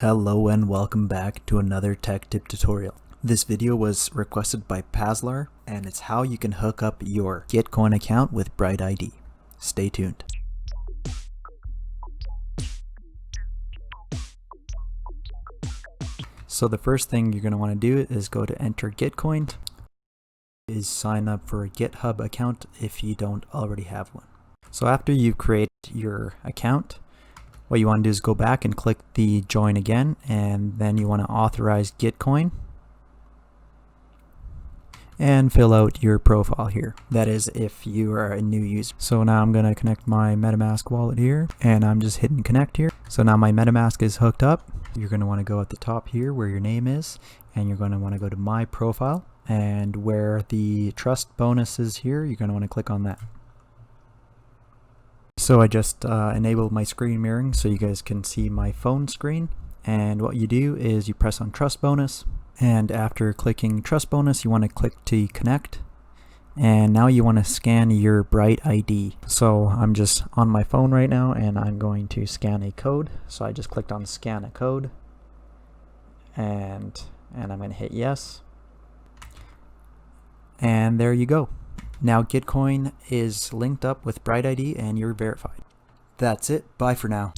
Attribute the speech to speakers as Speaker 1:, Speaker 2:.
Speaker 1: Hello and welcome back to another tech tip tutorial. This video was requested by Pazlar and it's how you can hook up your GitCoin account with BrightID. Stay tuned. So the first thing you're going to want to do is go to enter GitCoin, is sign up for a GitHub account if you don't already have one. So after you've created your account, what you want to do is go back and click the join again, and then you want to authorize GitCoin and fill out your profile here. That is if you are a new user. So now I'm going to connect my MetaMask wallet here, and I'm just hitting connect here. So now my MetaMask is hooked up. You're going to want to go at the top here where your name is, and you're going to want to go to my profile, and where the trust bonus is here, you're going to want to click on that. So I just enabled my screen mirroring so you guys can see my phone screen, and what you do is you press on trust bonus, and after clicking trust bonus you want to click to connect, and now you want to scan your BrightID. So I'm just on my phone right now and I'm going to scan a code. So I just clicked on scan a code, and I'm going to hit yes, and there you go. Now GitCoin is linked up with BrightID and you're verified. That's it. Bye for now.